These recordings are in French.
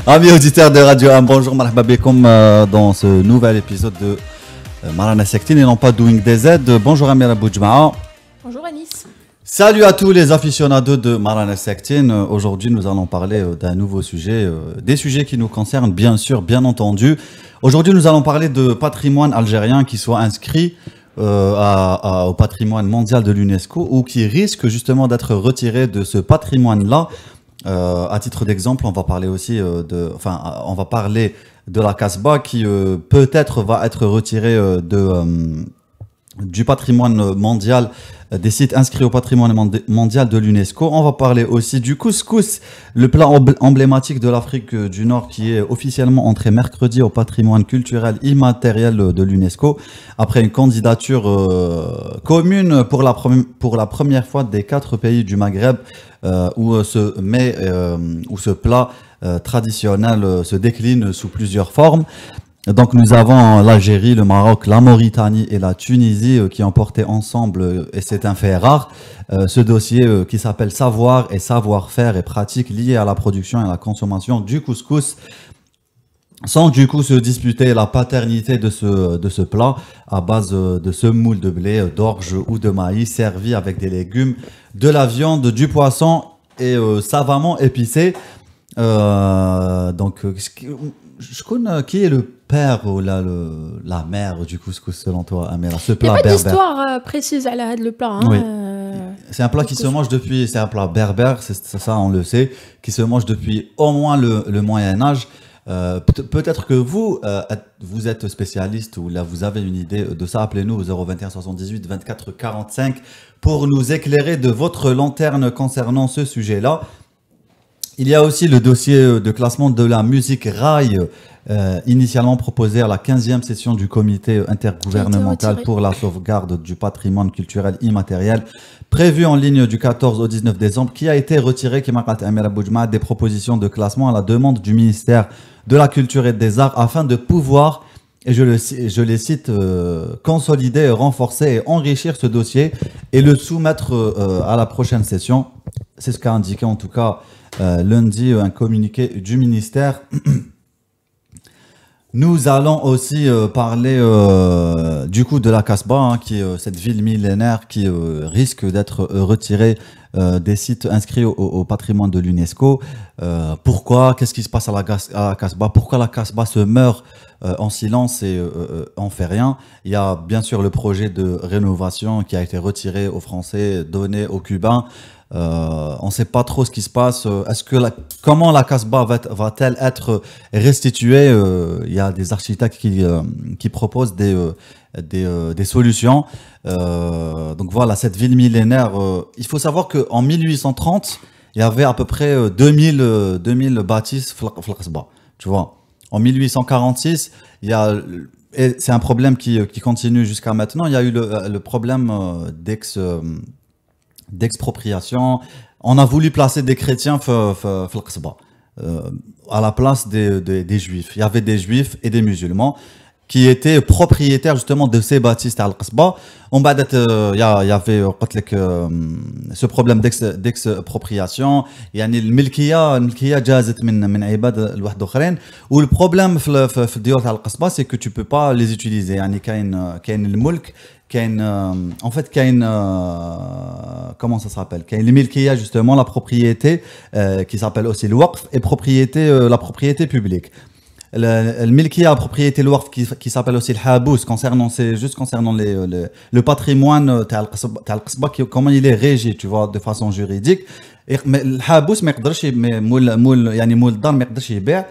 Amis auditeurs de Radio 1, bonjour, marhaba bikoum dans ce nouvel épisode de Marana Sektine et non pas Doing DZ. Bonjour Amira Boudjmaa. Bonjour Anis. Salut à tous les aficionados de Marana Sektine. Aujourd'hui, nous allons parler d'un nouveau sujet, des sujets qui nous concernent bien sûr, bien entendu. Aujourd'hui, nous allons parler de patrimoine algérien qui soit inscrit au patrimoine mondial de l'UNESCO ou qui risque justement d'être retiré de ce patrimoine-là. À titre d'exemple, on va parler aussi on va parler de la Casbah qui peut-être va être retirée du patrimoine mondial, des sites inscrits au patrimoine mondial de l'UNESCO. On va parler aussi du couscous, le plat emblématique de l'Afrique du Nord qui est officiellement entré mercredi au patrimoine culturel immatériel de l'UNESCO après une candidature commune pour la première fois des 4 pays du Maghreb où ce plat traditionnel se décline sous plusieurs formes. Donc nous avons l'Algérie, le Maroc, la Mauritanie et la Tunisie qui ont porté ensemble, et c'est un fait rare, ce dossier qui s'appelle Savoir et savoir-faire et pratiques liées à la production et à la consommation du couscous, sans du coup se disputer la paternité de ce plat à base de semoule de blé, d'orge ou de maïs, servi avec des légumes, de la viande, du poisson et savamment épicé. Je connais qui est le père ou la mère du couscous selon toi, Amira, ce plat berbère. Il n'y a pas d'histoire précise à le plat. Hein, oui. C'est un plat qui se mange depuis, c'est un plat berbère, c'est ça on le sait, qui se mange depuis au moins le Moyen-Âge. Peut-être que vous êtes spécialiste ou là vous avez une idée de ça, appelez-nous au 021 78 24 45 pour nous éclairer de votre lanterne concernant ce sujet-là. Il y a aussi le dossier de classement de la musique rail, initialement proposé à la 15e session du comité intergouvernemental pour la sauvegarde du patrimoine culturel immatériel, prévu en ligne du 14 au 19 décembre, qui a été retiré, qui m'a raté Amira Boudjmaa, des propositions de classement à la demande du ministère de la Culture et des Arts afin de pouvoir, et je les cite, consolider, renforcer et enrichir ce dossier et le soumettre à la prochaine session. C'est ce qu'a indiqué en tout cas lundi un communiqué du ministère. Nous allons aussi parler du coup de la Casbah, qui est cette ville millénaire qui risque d'être retirée des sites inscrits au patrimoine de l'UNESCO. Pourquoi? Qu'est-ce qui se passe à la Casbah? Pourquoi la Casbah se meurt en silence et on fait rien? Il y a bien sûr le projet de rénovation qui a été retiré aux Français, donné aux Cubains. On ne sait pas trop ce qui se passe. Comment la Casbah va-t-elle être restituée? Il y a des architectes qui proposent des solutions. Donc voilà, cette ville millénaire. Il faut savoir qu'en 1830, il y avait à peu près 2000 bâtisses la Casbah. Tu vois. En 1846, et c'est un problème qui continue jusqu'à maintenant. Il y a eu le problème d'expropriation. On a voulu placer des chrétiens à la place des juifs. Il y avait des juifs et des musulmans qui étaient propriétaires justement de ces bâtisses à Al-Qasbah. Il y avait ce problème d'expropriation. يعني الملكية جازت من عباد الواحد اخرين و le problème في الديور تاع القصبة c'est que tu peux pas les utiliser. يعني كاين الملك en fait comment ça s'appelle, كاين الملكية justement, la propriété qui s'appelle aussi le waqf, et la propriété publique. الملكية, la propriété, le waqf qui s'appelle aussi le habous, c'est juste concernant le patrimoine تاع القصبة, comment il est régi, tu vois, de façon juridique. Mais le habous ما يقدرش مول الدار ما يقدرش يبيع.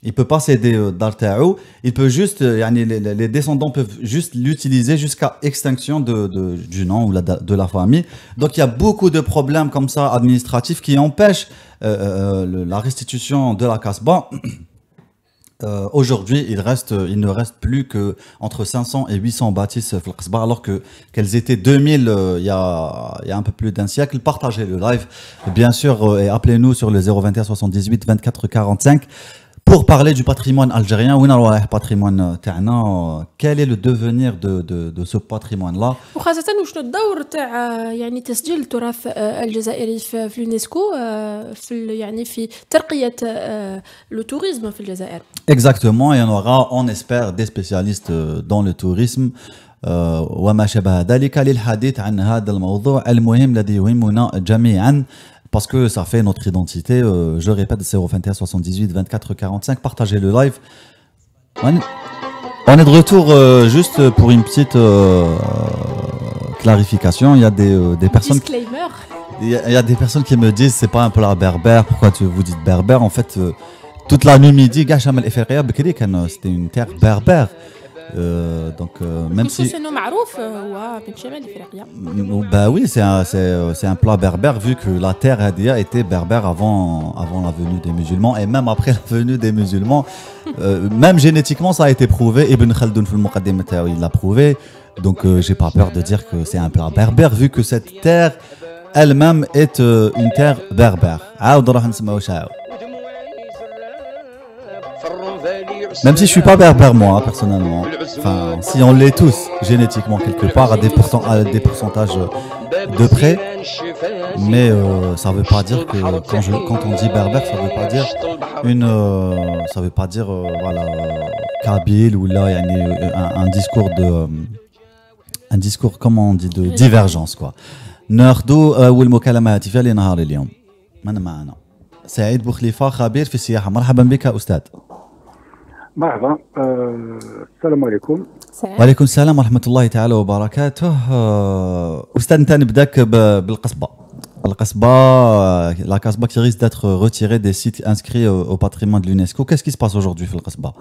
Il peut pas céder dar taou, il peut juste, les descendants peuvent juste l'utiliser jusqu'à extinction du nom ou de la famille. Donc il y a beaucoup de problèmes comme ça administratifs qui empêchent la restitution de la Casbah. Aujourd'hui, il ne reste plus que entre 500 et 800 bâtisses alors qu'elles étaient 2000 il y a un peu plus d'un siècle. Partagez le live, bien sûr, et appelez-nous sur le 021 78 24 45 Pour parler du patrimoine algérien, وين رايح الباتريمون تاعنا, quel est le devenir de ce patrimoine là? وخاصة وشنو الدور تاع يعني تسجيل التراث الجزائري في اليونسكو يعني في ترقية لو توريزم في الجزائر. Exactement, il y en aura, on espère, des spécialistes dans le tourisme وما شابه ذلك للحديث عن هذا الموضوع المهم الذي يهمنا جميعا. Parce que ça fait notre identité. Je répète, 021 78 24 45. Partagez le live. On est de retour juste pour une petite clarification. Il y a des personnes. Disclaimer. Il y a des personnes qui me disent c'est pas un plat berbère. Pourquoi vous dites berbère? En fait, toute la Numidie, c'était une terre berbère. Donc même si bah oui, c'est un plat berbère vu que la terre était berbère avant la venue des musulmans et même après la venue des musulmans. Même génétiquement ça a été prouvé. Ibn Khaldoun fil Muqaddimah il l'a prouvé. Donc j'ai pas peur de dire que c'est un plat berbère vu que cette terre elle-même est une terre berbère. Même si je suis pas berbère moi personnellement, enfin si on l'est tous génétiquement quelque part à des pourcentages de près, mais ça veut pas dire que quand on dit berbère ça veut pas dire voilà kabyle ou là il y a un discours comment on dit de divergence quoi. ناخذوا اول مكالمه هاتفيه لنهار اليوم. من معنا؟ سعيد بوخليفه خبير في السياحه. مرحبا بك استاذ. مرحبا. السلام عليكم. وعليكم السلام ورحمة الله تعالى وبركاته. أستاذ أنت نبداك بالقصبة. القصبة la Casbah qui risque d'être retirée des sites inscrits au patrimoine de l'UNESCO. Qu'est-ce qui se passe aujourd'hui في القصبة?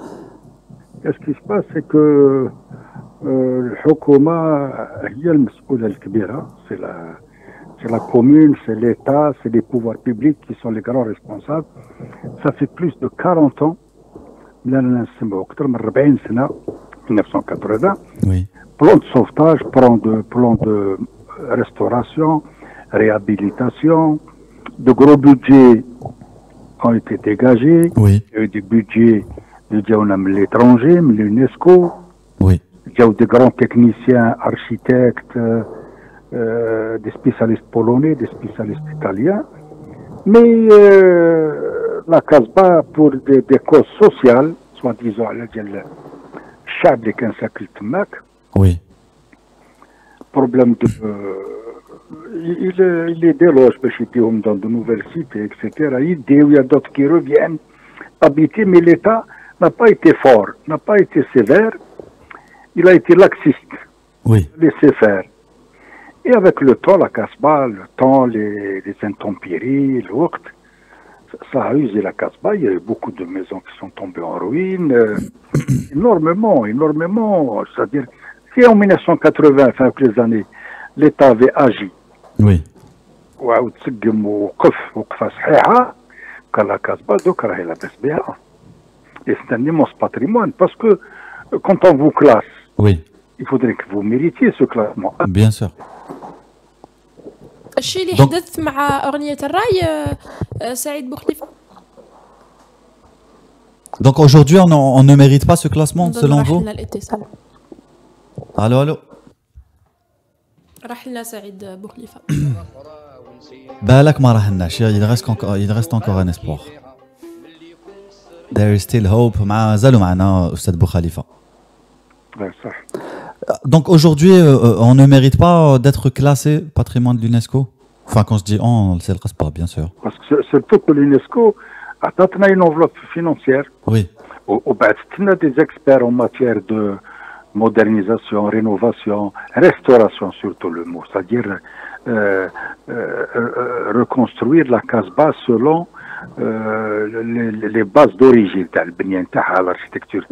Qu'est-ce qui se passe c'est que الحكومة هي المسؤولة الكبيرة. C'est la commune, c'est l'État, c'est les pouvoirs publics qui sont les grands responsables. Ça fait plus de 40 ans. من نسمعوا أكثر من 40 سنة 1980. Oui. Plan de sauvetage, plan de restauration, réhabilitation, de gros budgets ont été dégagés. Oui. Il y a eu des budgets de l'étranger, de l'UNESCO. Oui. Il y a eu des grands techniciens, architectes, des spécialistes polonais, des spécialistes italiens. Mais la Casbah, pour des causes sociales, soi-disant, الشعب اللي كان ساكن تماك. Oui. Problème de il les déloge باش يديهم dans de nouvelles sites, etc. Il y a d'autres qui reviennent habiter, mais l'État n'a pas été fort, n'a pas été sévère. Il a été laxiste. Oui. Laissé faire. Et avec le temps, la Casbah, le temps, les intempéries, le waqt, ça a usé la Casbah. Il y a eu beaucoup de maisons qui sont tombées en ruine. Énormément. C'est-à-dire, si en 1980, fin les années, l'État avait agi. Oui. وتسقم وقفة صحيحة كان لا كاسبا دوك راهي لاباس بها. Et c'est un immense patrimoine parce que quand on vous classe, Oui. il faudrait que vous méritiez ce classement. Bien sûr. الشيء اللي حدث مع أغنية الراي سعيد بوخليفة. Donc aujourd'hui, on ne mérite pas ce classement selon vous? Allô. راح لنا سعيد بوخليفة. بالك ما راحلناش. Il reste encore un espoir. There is still hope. مازالوا معنا أستاذ بوخليفة. صح. Donc aujourd'hui, on ne mérite pas d'être classé patrimoine de l'UNESCO. Enfin, quand je dis on, c'est le Casbah, bien sûr. Parce que surtout que l'UNESCO a donné une enveloppe financière. Oui. On a des experts en matière de modernisation, rénovation, restauration, surtout le mot. C'est-à-dire reconstruire la Casbah selon les bases d'origine, l'architecture,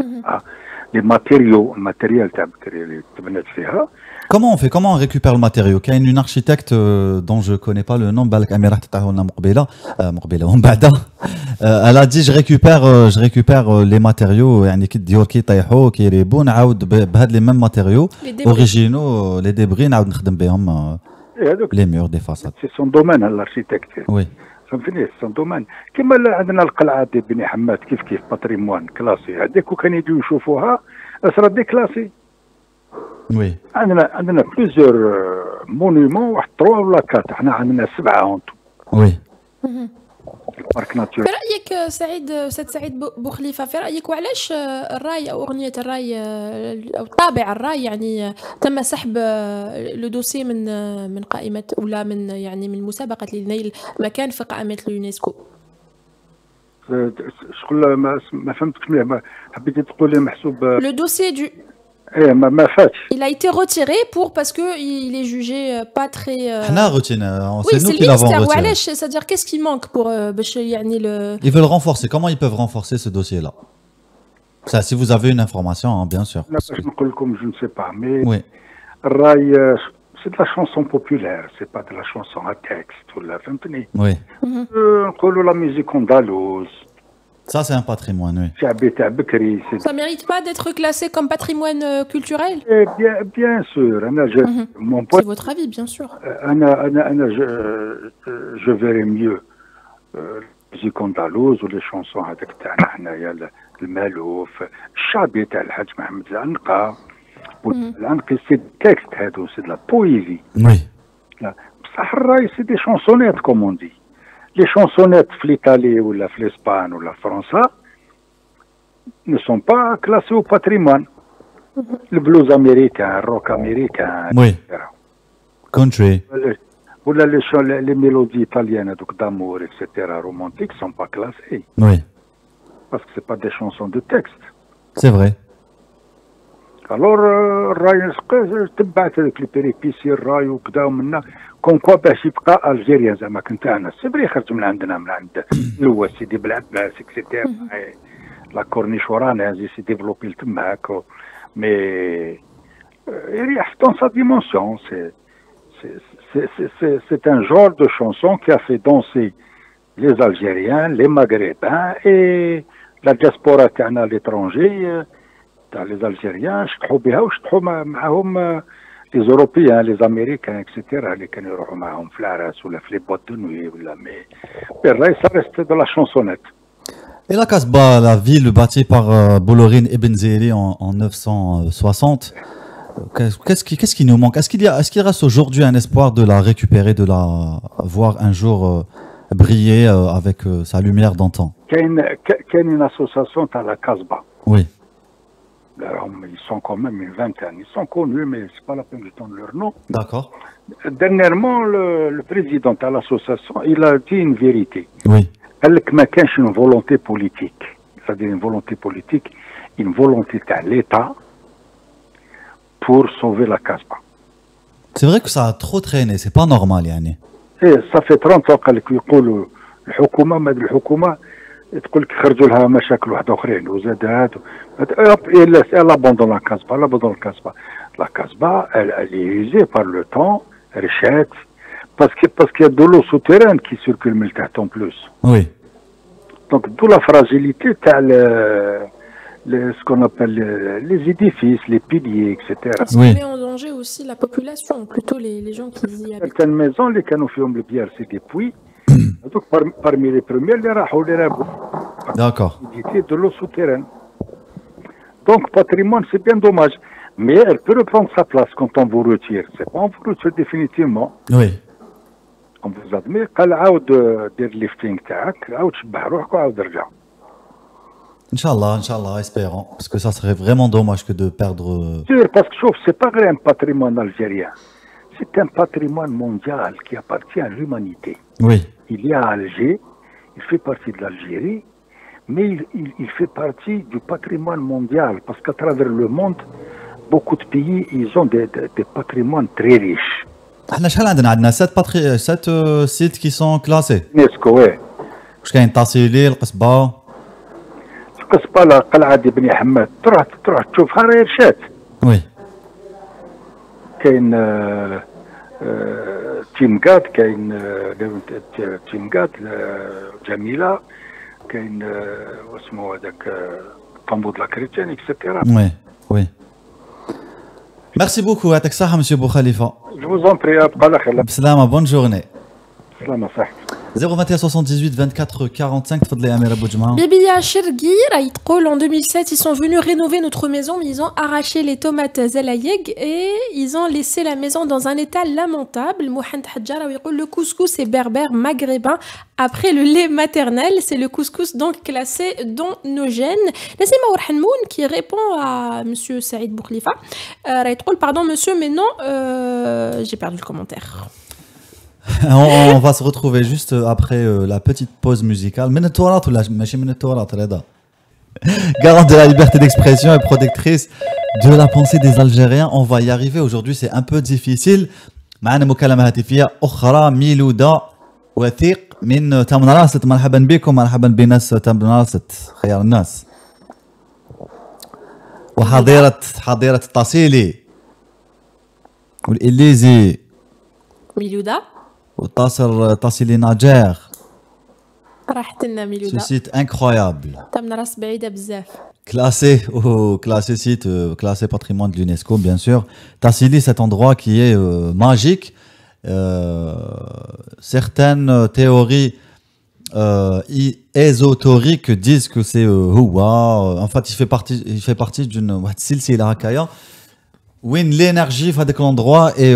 les matériaux, le matériel اللي تبنت فيها. Comment on fait? Comment on récupère le matériau? Il y a une architecte dont je ne connais pas le nom, elle a dit je récupère les matériaux les mêmes matériaux originaux, les débris les murs des façades. C'est son domaine, l'architecte. Oui. فهمتني سون دومان كما عندنا القلعه ديال بني حماد كيف باتريموان كلاسي هذيك وكان يجيو يشوفوها اسرا دي كلاسي. وي عندنا بليزيور مونيمون واحد 3 ولا 4 احنا عندنا 7 اونتو. وي بارك ناتور. في رايك سعيد استاذ سعيد بوخليفه، في رايك وعلاش الراي او اغنيه الراي او طابع الراي يعني تم سحب لو دوسي من قائمه ولا من يعني من مسابقه لنيل مكان في قائمه اليونسكو؟ شغل ما فهمتكش مليح، حبيتي تقولي محسوب لو دوسي دو ايه ما فاتش. Il a été retiré parce que il est jugé pas très. حنا روتينا Oui, c'est nous c'est qui le l'avons ministère. retiré. وعلاش c'est-à-dire qu'est-ce qui manque pour باش يعني le. Ils veulent renforcer. Comment ils peuvent renforcer ce dossier-là? Ça, si vous avez une information, hein, bien sûr. لا باش نقول لكم je ne sais pas mais Oui, الراي c'est de la chanson populaire, c'est pas de la chanson à texte ولا فهمتني. oui. نقولوا la musique andalouse Ça, c'est un patrimoine, oui. شعبي تاع بكري. Ça mérite pas d'être classé comme patrimoine culturel? Bien sûr انا mon C'est point votre avis, bien sûr. انا je verrais mieux musique andalouse ولا chansons هذاك تاعنا حنايا المالوف الشعبي تاع الحاج محمد العنقا. العنقي سي تكست هادو سي لا بويزي. Oui, بصح الراي سي دي شونسونيت كوم دي. لي شونسونيت في ليطالي ولا في الاسبان ولا فرنسا ne sont pas classés au patrimoine. Le blues américain, le rock américain, oui. etc. Country. ولا les mélodies italiennes donc d'amour etc. romantiques sont pas classées Oui, parce que c'est pas des chansons de texte. c'est vrai. alors الراي تبعت هذيك لي بيريبيسي الراي وكذا ومنا كون كوا باش يبقى الجيريا زعما كنت انا سي خرج من عندنا من عند لوا سيدي بلعباس اكسيتيرا لا كورنيش ورانا زي سي ديفلوبي تماك مي يريح dans sa dimension. C'est un genre de chanson qui a fait danser les Algériens, les Maghrébins et la diaspora تاعنا à l'étranger تاع les Algériens شطحوا بها وشطحوا معاهم les Européens, les Américains, etc. اللي كانوا يروحوا معاهم في العراس ولا في لي بوت دو نوي ولا مي الراي ça reste de la chansonnette. Et la Casbah, la ville bâtie par Bolorin Ibn Zéli en 960, qu'est-ce qui nous manque? Est-ce qu'il reste aujourd'hui un espoir de la récupérer, de la voir un jour briller avec sa lumière d'antan? كاين une association تاع la Casbah. Oui. Ils sont quand même une vingtaine. Ils sont connus, mais c'est pas la peine de donner leur nom. D'accord. Dernièrement, le président de l'association, il a dit une vérité. Oui. قال لك ما كانش une volonté politique. C'est-à-dire une volonté politique, une volonté de l'État pour sauver la Casbah. C'est vrai que ça a trop traîné, c'est pas normal يعني. Et ça fait 30 ans قال لك يقولوا الحكومة ما الحكومة تقول لك خرجوا لها مشاكل واحد اخرين وزاد هادو elle abandonne la Casbah, elle abandonne la Casbah. La Casbah, elle est usée par le temps, richette, parce qu'il y a de l'eau souterraine qui circule من تحت en plus. Oui. Donc d'où la fragilité t'as ce qu'on appelle les édifices, les piliers, etc. Ce qui met en danger aussi la population, plutôt les gens qui y habitent. Certaines maisons, les canaux فيهم البيار c'est des puits. Donc parmi les premiers, les راحوا les rabou. D'accord. De l'eau souterraine. Donc patrimoine, c'est bien dommage. Mais elle peut reprendre sa place quand on vous retire. C'est pas on vous retire définitivement. Oui. On vous admet قال عاود دير الليفتينغ تاعك عاود شبع روحك وعاود رجع. Inch'Allah, espérons. Parce que ça serait vraiment dommage que de perdre... Sûr, parce que شوف, c'est pas vrai un patrimoine algérien. C'est un patrimoine mondial qui appartient à l'humanité. Oui. Il y a Alger, il fait partie de l'Algérie, mais il fait partie du patrimoine mondial. Parce qu'à travers le monde, beaucoup de pays, ils ont des patrimoines très riches. احنا شحال عندنا 7 sites qui sont classés. UNESCO, ouais. واش كاين تاسيلي القصبة القصبة لا قلعة دي بني حماد تروح تشوفها راهي رشات. وي. كاين تيمكاد كاين تيمكاد جميلة كاين واسمو هذاك طنبود لا كريتيان اكسيتيرا. وي وي. Merci beaucoup, يعطيك الصحة monsieur Boukhalifa. Je vous en prie, أبقى على خير. بسلامة, bonne journée. سلامة صحتك. 021 78 24 45 تفضلي يا أميرة بوجمعة. Bébia Chergui, Raïtqol, en 2007, ils sont venus rénover notre maison, mais ils ont arraché les tomates Zalayeg et ils ont laissé la maison dans un état lamentable. Mohand Hadjara, le couscous est berbère maghrébin. Après le lait maternel, c'est le couscous donc classé dans nos gènes. Nassima Ouarhanmoun qui répond à monsieur Saïd Boukhlifa. Raïtqol, pardon monsieur, mais non, j'ai perdu le commentaire. On va se retrouver juste après la petite pause musicale. Minetourat ou la machine Minetourat, Reda. Garante de la liberté d'expression et protectrice de la pensée des Algériens. On va y arriver. Aujourd'hui, c'est un peu difficile. معنا مكالمة هاتفية أخرى ميلودة وثيق من تمنراست. مرحبا بكم، مرحبا بناس تمنراست خيار الناس. وحضيرة التصيلي والإليزي Milouda. وتصل تصيلي ناجير. راحت لنا Ce ميلودا. site incroyable. تمنا راس بعيدة بزاف. Classé site, classé patrimoine de l'UNESCO, bien sûr. Tassili, cet endroit qui est magique. Certaines théories ésotériques disent que c'est Houa. En fait, il fait partie d'une silsila hakaya où l'énergie de l'endroit est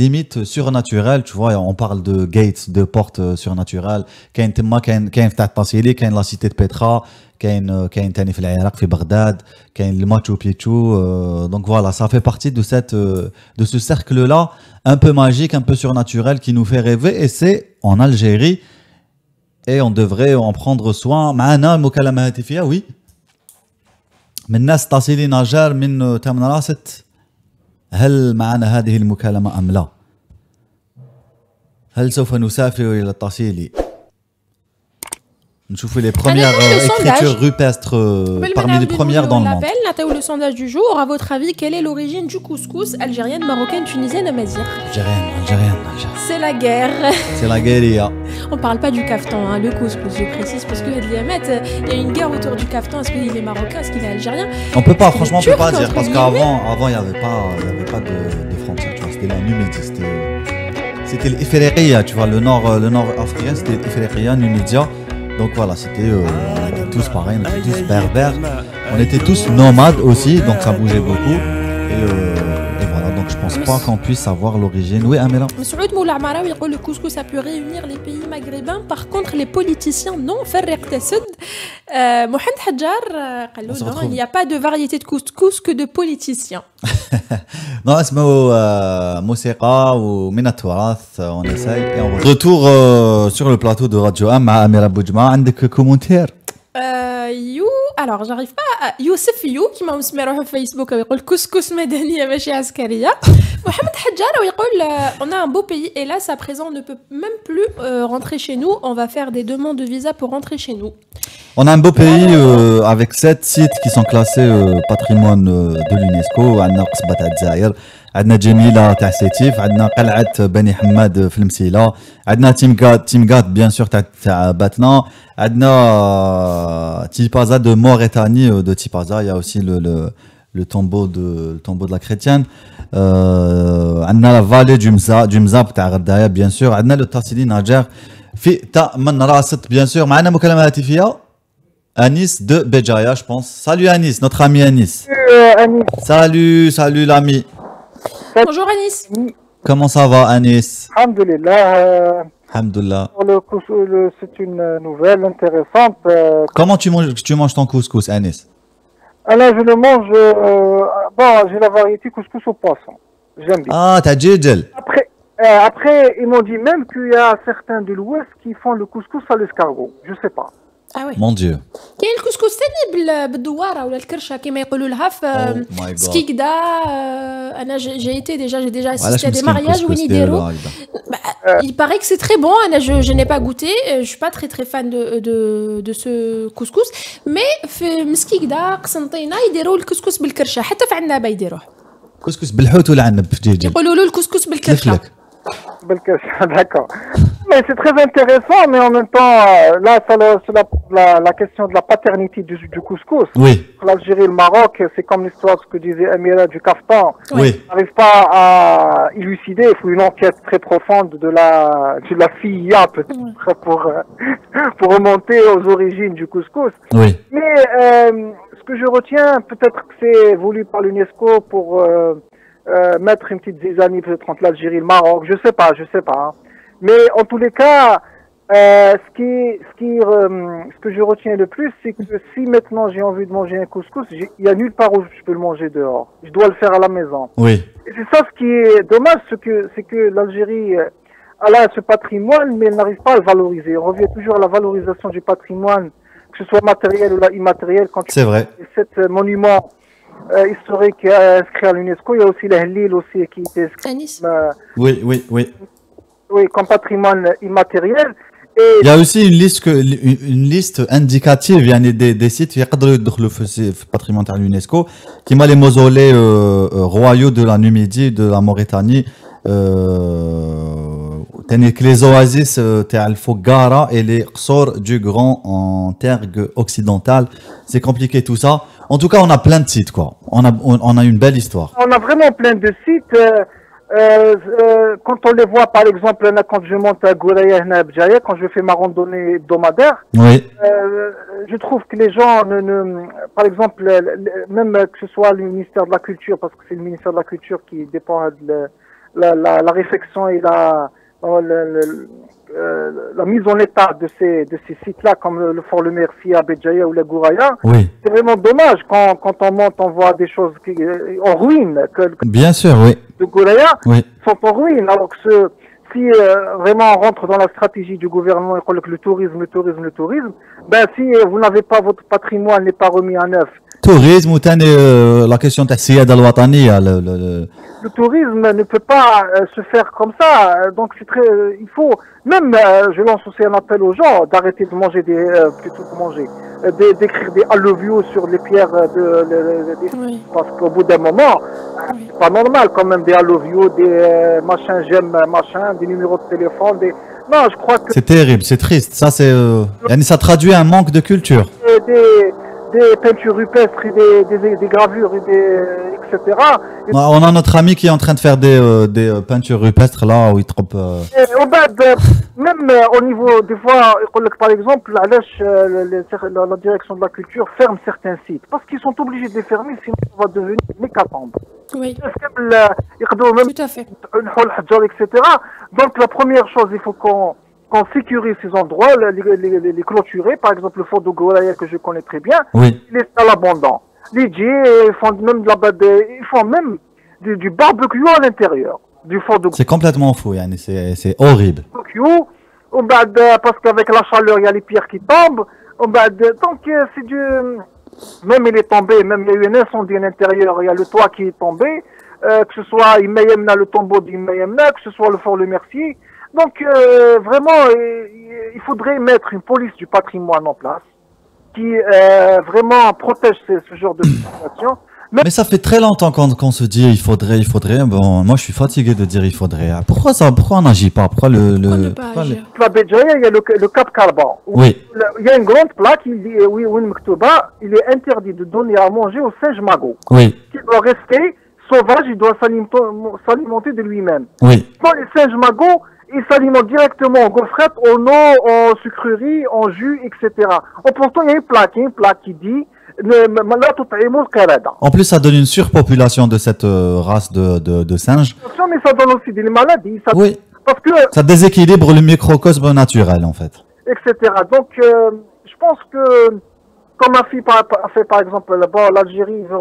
limite surnaturelle. Tu vois, on parle de gates, de portes surnaturelles. Kain Temma, Kain Ftat Tassili, Kain la cité de Petra. كاين تاني في العراق في بغداد كاين الماتشو بيتشو donc voilà, ça fait partie de ce cercle là un peu magique, un peu surnaturel qui nous fait rêver, et c'est en Algérie et on devrait en prendre soin. معنا مكالمة هاتفية. oui, من ناس تصلي نجار من تمنراست. هل معنا هذه المكالمة أم لا؟ هل سوف نسافر إلى التصيلي؟ Nous les premières écritures rupestres parmi les premières dans le monde. Le sondage du jour, à votre avis, quelle est l'origine du couscous? Algérienne, marocaine, tunisienne, amazigh? Algérienne. C'est la guerre. C'est la guérilla. On parle pas du caftan, hein, le couscous, je précise, parce que il y a une guerre autour du caftan. Est-ce qu'il est marocain? Est-ce qu'il est algérien? On peut pas, franchement, on peut pas dire, parce qu'avant, il y avait pas de frontières, tu vois, c'était la Numidie, c'était l'Ifriqiya, tu vois, le nord africain, c'était l'Ifriqiya, Numidia. Donc voilà, on était tous pareils, on était tous berbères, on était tous nomades aussi, donc ça bougeait beaucoup. Et voilà, donc je pense pas qu'on puisse savoir l'origine. Oui, Amela. Saoud Moula Amaraoui dit que le couscous a pu réunir les pays maghrébins. Par contre, les politiciens non. Ferrek Tassoud. Mohand Hadjar, il n'y a pas de variété de couscous que de politiciens. Non, c'est Moussika ou Minatouarath, on essaye. Et on retour sur le plateau de Radio 1 avec Amira Boujma. Avez-vous un commentaire? Alors, j'arrive pas à... Youssef You, qui m'a mis sur Facebook, il dit couscous madaniya machi askariya. Mohamed Hadjar, il dit on a un beau pays et là, à présent, on ne peut même plus rentrer chez nous. On va faire des demandes de visa pour rentrer chez nous. On a un beau pays avec 7 sites qui sont classés patrimoine de l'UNESCO. عندنا قصبة تاع الجزائر، عندنا جميلة تاع سيتيف، عندنا قلعة بني حماد في المسيلة، عندنا تيمغات بيان سور تاع باتنا، عندنا تيبازا de Mauritanie de Tipaza. Il y a aussi le tombeau de la chrétienne. عندنا la vallée du Mzab تاع غردايا بيان سور. عندنا le Tassili Najer في تأمن راست بيان سور. معنا مكالمة هاتفية. Anis de Béjaïa, je pense. Salut Anis, notre ami Anis. Anis. Salut l'ami. Bonjour Anis. Comment ça va Anis? Alhamdulillah. Alhamdulillah. C'est une nouvelle intéressante. Comment tu manges ton couscous Anis? Alors je le mange. Bon, j'ai la variété couscous au poisson. J'aime bien. Ah, t'as djidjel. Après, ils m'ont dit même qu'il y a certains de l'Ouest qui font le couscous à l'escargot. Je sais pas. Ah ouais. Mon Dieu. كاين الكسكس ثاني بالدواره ولا الكرشه كما يقولوا لها في سكيكدا. انا j'ai déjà assisté à des mariages où ils يديروا. Il paraît que c'est très bon. Je n'ai pas goûté, je suis pas très fan de ce couscous, mais في مسكيكدا قسنطينه يديروا الكسكس بالكرشه، حتى في عنابه يديروه. كسكس بالحوت ولا عنب في جيجل؟ يقولوا له الكسكس بالكرشه. بالكرشه. D'accord. Mais c'est très intéressant, mais en même temps, là, c'est la question de la paternité du couscous. Oui, L'Algérie et le Maroc, c'est comme l'histoire de ce que disait Amira du Kaftan. oui, On n'arrive pas à élucider, il faut une enquête très profonde de la FIA peut-être pour remonter aux origines du couscous. oui, Mais ce que je retiens, peut-être que c'est voulu par l'UNESCO pour mettre une petite zizanie peut-être entre l'Algérie et le Maroc, je sais pas. Hein. Mais en tous les cas, ce que je retiens le plus, c'est que si maintenant j'ai envie de manger un couscous, il y a nulle part où je peux le manger dehors. Je dois le faire à la maison. oui. Et c'est ça ce qui est dommage, c'est que l'Algérie elle a ce patrimoine, mais elle n'arrive pas à le valoriser. On revient toujours à la valorisation du patrimoine, que ce soit matériel ou immatériel. Quand tu C'est vrai. cet monument historique inscrit à l'UNESCO, il y a aussi l'Hlil aussi qui était inscrit À Nice. Oui, oui, oui. oui, comme patrimoine immatériel. Et Il y a aussi une liste indicative, il y a des sites qui يقدروا في patrimoine de l'UNESCO, qui m'a les mausolées royaux de la Numidie, de la Mauritanie, les oasis تاع الفقارة et les قصور du Grand en terre occidentale. C'est compliqué tout ça. En tout cas, on a plein de sites, quoi. On a une belle histoire. on a vraiment plein de sites. Quand on les voit, par exemple, là, quand je monte à Gouraya, quand je fais ma randonnée hebdomadaire, Oui, je trouve que les gens, par exemple, même que ce soit le ministère de la Culture, parce que c'est le ministère de la Culture qui dépend de la réflexion et la mise en état de ces sites-là, comme le Fort Le Merci à Béjaïa ou la Gouraya. oui. C'est vraiment dommage quand on monte, on voit des choses en ruine, que Bien sûr, oui. de Gouraya Oui, sont en ruine. Alors que si vraiment on rentre dans la stratégie du gouvernement et que le tourisme, ben si vous n'avez pas votre patrimoine n'est pas remis en œuvre, tourisme ou la question de la السيادة الوطنية, le tourisme ne peut pas se faire comme ça. Donc c'est très, il faut même, je lance aussi un appel aux gens d'arrêter de manger d'écrire des alluviaux sur les pierres Oui. parce qu'au bout d'un moment, c'est pas normal quand même des alluviaux, des machins, j'aime machin, des numéros de téléphone, non, je crois que c'est terrible, c'est triste. Ça, ça traduit un manque de culture. des peintures rupestres et des gravures et etc. On a notre ami qui est en train de faire des peintures rupestres là où il trompe. Et au bas même au niveau des fois, par exemple, la direction de la culture ferme certains sites parce qu'ils sont obligés de les fermer, sinon ça va devenir une hécatombe. Oui, Même tout à fait. etc. Donc la première chose, il faut qu'on sécurise ces endroits, les clôturer. Par exemple, le fort de Gouraya que je connais très bien, Oui, il est à l'abandon. Les djés font même du barbecue à l'intérieur du fort de c'est complètement fou, yani, c'est horrible. Gouraya. Parce qu'avec la chaleur, il y a les pierres qui tombent. Donc c'est du... Même il est tombé, même il y a eu un incendie à l'intérieur, il y a le toit qui est tombé, que ce soit Imayemna, le tombeau d'Imayemna, que ce soit le fort Le Mercier. Donc vraiment, il faudrait mettre une police du patrimoine en place qui vraiment protège ce genre de situation. Mais ça fait très longtemps qu'on se dit il faudrait. Bon, moi je suis fatigué de dire il faudrait. Pourquoi on n'agit pas? Pourquoi Pourquoi ne pas agir? La Béjaïa, il y a le Cap Carban. Oui, Il y a une grande plaque, il dit, oui, il est interdit de donner à manger aux singes magots. oui, Il doit rester sauvage, il doit s'alimenter de lui-même. oui. Quand les singes magots, ils s'alimentent directement en gaufrettes, en eau, en sucreries, en jus, etc. Et pourtant, il y a une plaque qui dit En plus, ça donne une surpopulation de cette race de singes. mais ça donne aussi des maladies. Oui, Parce que, ça déséquilibre le microcosme naturel en fait. etc. Donc, je pense que, comme ma fille a fait par exemple, l'Algérie veut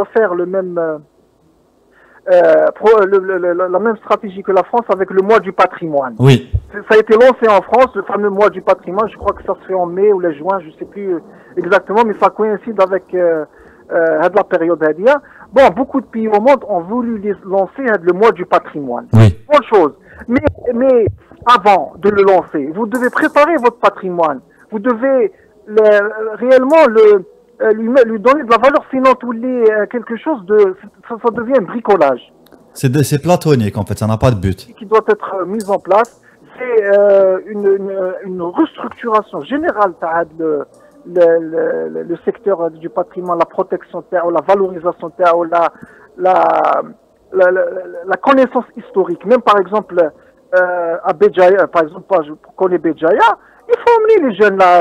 refaire le même, la même stratégie que la France avec le mois du patrimoine. Oui, Ça a été lancé en France, le fameux mois du patrimoine. Je crois que ça se fait en mai ou le juin, je ne sais plus exactement, mais ça coïncide avec la période hadia. Bon, beaucoup de pays au monde ont voulu lancer le mois du patrimoine. oui, Bonne chose. Mais avant de le lancer, vous devez préparer votre patrimoine. Vous devez réellement lui donner de la valeur, sinon tous les quelque chose de ça devient un bricolage c'est platonique en fait, ça n'a pas de but. qui doit être mis en place. c'est une restructuration générale le secteur du patrimoine, la protection ou la valorisation ou la connaissance historique. Même par exemple à Béjaïa, par exemple, je connais Béjaïa, il faut emmener les jeunes là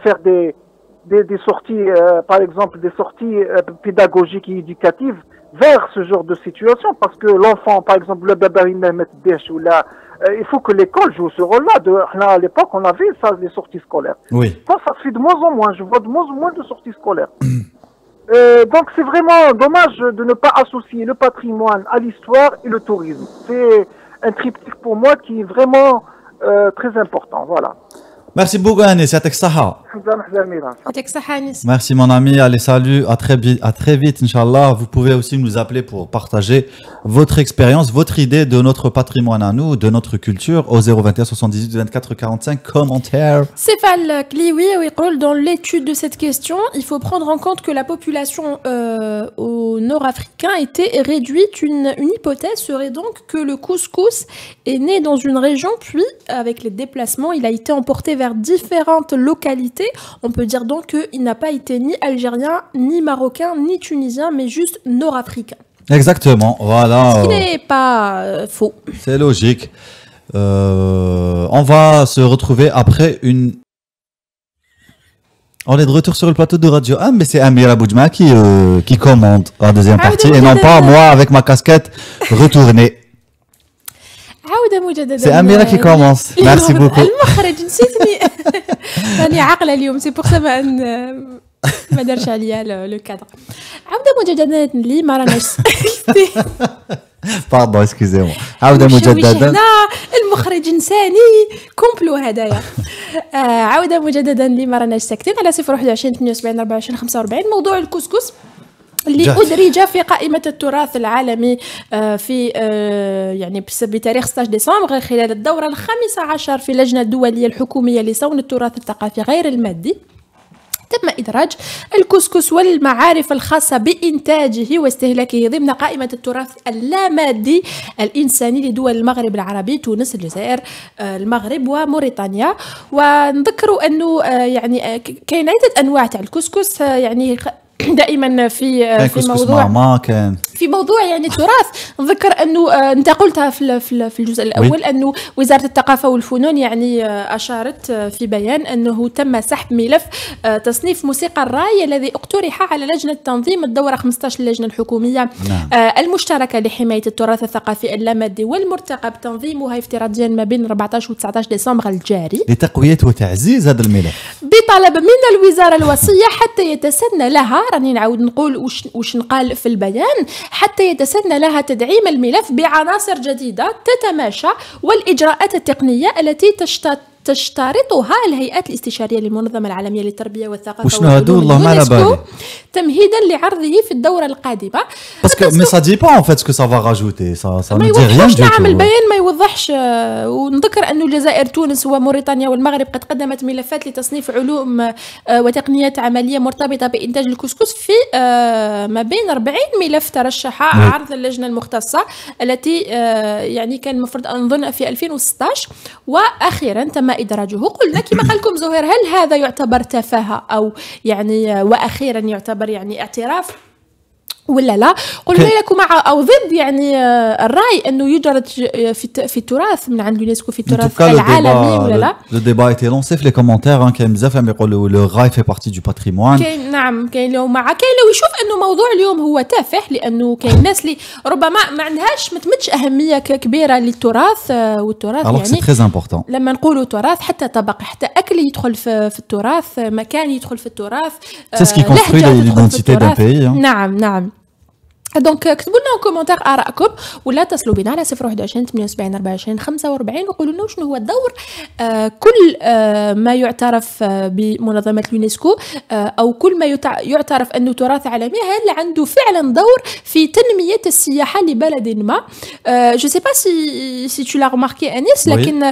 faire des sorties, par exemple des sorties pédagogiques et éducatives vers ce genre de situation, parce que l'enfant, par exemple, le babari Mehmet Desh ou là, il faut que l'école joue ce rôle-là. À l'époque, on avait ça, les sorties scolaires. Oui. Ça se fait de moins en moins. Je vois de moins en moins de sorties scolaires. Donc, c'est vraiment dommage de ne pas associer le patrimoine à l'histoire et le tourisme. C'est un triptyque pour moi qui est vraiment très important. Voilà. Merci beaucoup, Anis. يعطيك الصحة. يعطيك الصحة أنيس. Merci, mon ami. Allez, salut. À très vite, Inch'Allah. Vous pouvez aussi nous appeler pour partager votre expérience, votre idée de notre patrimoine à nous, de notre culture au 021 78 24 45 commentaires. Céphale Klioui يقول dans l'étude de cette question, il faut prendre en compte que la population au nord-africain était réduite. Une hypothèse serait donc que le couscous est né dans une région, puis avec les déplacements, il a été emporté vers différentes localités. On peut dire donc qu'il n'a pas été ni algérien, ni marocain, ni tunisien, mais juste nord-africain. Exactement, voilà. Ce qui n'est pas faux. C'est logique. On va se retrouver après une... On est de retour sur le plateau de Radio 1, mais c'est Amira Boudjma qui commande la deuxième partie, et non pas moi avec ma casquette retournée. C'est Amira qui commence. Merci beaucoup. المخرج نسيتني راني عاقله اليوم سي بور سا ما دارش عليا لو كادر. عاوده مجددا لي ما راناش باردون اسكوزيمون. عاوده مجددا المخرج نساني كومبلو هدايا. عاوده مجددا لي ما راناش ساكتين على 021 72 24 45. موضوع الكسكس اللي أدرج في قائمة التراث العالمي في يعني بتاريخ 16 ديسمبر خلال الدورة الخامسة عشر في اللجنة الدولية الحكومية لصون التراث الثقافي غير المادي. تم إدراج الكسكس والمعارف الخاصة بإنتاجه واستهلاكه ضمن قائمة التراث اللامادي الإنساني لدول المغرب العربي، تونس، الجزائر، المغرب وموريتانيا. ونذكروا أنه يعني كاين عدة أنواع تاع الكسكس، يعني دائما في موضوع يعني التراث. نذكر انه انت قلتها في الجزء الاول انه وزاره الثقافه والفنون يعني اشارت في بيان انه تم سحب ملف تصنيف موسيقى الراي الذي اقترح على لجنه تنظيم الدوره 15 اللجنه الحكوميه المشتركه لحمايه التراث الثقافي اللامادي والمرتقب تنظيمها افتراضيا ما بين 14 و 19 ديسمبر الجاري لتقويه وتعزيز هذا الملف بطلب من الوزاره الوصيه حتى يتسنى لها، راني نعاود نقول وش نقال في البيان، حتى يتسنى لها تدعيم الملف بعناصر جديدة تتماشى والإجراءات التقنية التي تشترطها الهيئات الاستشارية للمنظمة العالمية للتربية والثقافة والعلوم اليونسكو تمهيدا لعرضه في الدورة القادمة. Parce que mais ça dit pas en fait ce que ça va rajouter, ça ne dit rien du tout. نعم البيان ما يوضحش. ونذكر أن الجزائر، تونس وموريتانيا والمغرب قد قدمت ملفات لتصنيف علوم وتقنيات عملية مرتبطة بإنتاج الكسكس في ما بين 40 ملف ترشح عرض اللجنة المختصة التي يعني كان المفروض أن نظن في 2016 وأخيرا تم إدراجه. قلنا كما قال لكم زهير، هل هذا يعتبر تفاهة أو يعني وأخيرا يعتبر يعني اعتراف ولا لا؟ قلنا لكم مع أو ضد يعني الرأي أنه يدرج في التراث من عند اليونسكو في التراث العالمي ولا لا؟ Le débat a été lancé في les commentaires. كاين بزاف اللي يقولوا le rail fait partie du patrimoine. كاين نعم، كاين لو مع، كاين لو يشوف أنه موضوع اليوم هو تافه، لأنه كاين ناس اللي ربما ما عندهاش ما تمدش أهمية كبيرة للتراث. والتراث يعني c'est très important. لما نقولوا تراث حتى طبق حتى أكل يدخل في التراث، مكان يدخل في التراث، c'est ce qui construit l'identité d'un pays. نعم. دونك كتبوا لنا كومونتير آرائكم ولا اتصلوا بنا على 021 78 24 45 وقولوا لنا شنو هو الدور كل ما يعترف بمنظمة اليونسكو أو كل ما يعترف أنه تراث عالمي، هل عنده فعلا دور في تنمية السياحة لبلد ما. Je sais pas si tu l'as remarqué Anis, لكن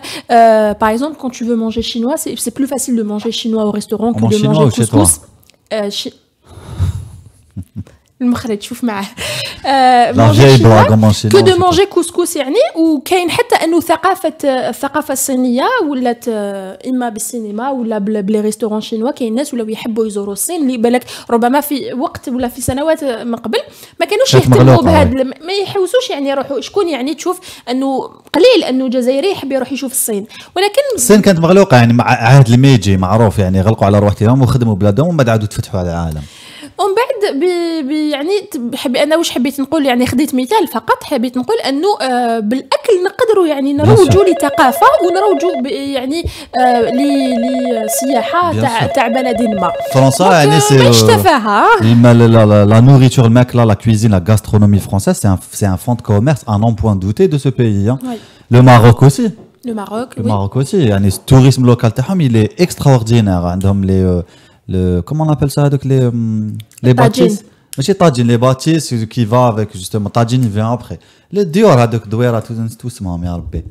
par exemple quand tu veux manger chinois, c'est plus facile de manger chinois au restaurant que de manger couscous. المخرج شوف معاه لا فياي بلاغ كو دو مانجي كوسكوس يعني. وكاين حتى انه الثقافه الصينيه ولات اما بالسينما ولا بلي ريستورون شينوا. كاين ناس ولاو يحبوا يزوروا الصين اللي بالك ربما في وقت ولا في سنوات من قبل ما كانوش يهتموا بهذا، ما يحوسوش يعني يروحوا. شكون يعني تشوف انه قليل انه جزائري يحب يروح يشوف الصين، ولكن الصين كانت مغلوقه يعني مع عهد الميجي معروف يعني غلقوا على روحهم وخدموا بلادهم ومن بعد عادوا تفتحوا على العالم. ومن بعد يعني انا واش حبيت نقول يعني خديت مثال فقط. حبيت نقول انه بالاكل نقدروا يعني نروجوا لثقافه ونروجوا يعني لسياحه تاع بلد ما. فرنسا يعني سي la nourriture, الماكله, la cuisine, la gastronomie française, c'est un fonds de commerce, un non point douté de ce pays. Hein. Oui. Le Maroc aussi. Le Maroc, le oui. Maroc aussi. يعني le tourisme local تاعهم il est extraordinaire. عندهم comment on appelle ça avec les bâtisses. ماشي طاجين les bâtisses qui va avec justement طاجين il vient après. les ديور هذوك دويرات تو اسمهم يا ربي.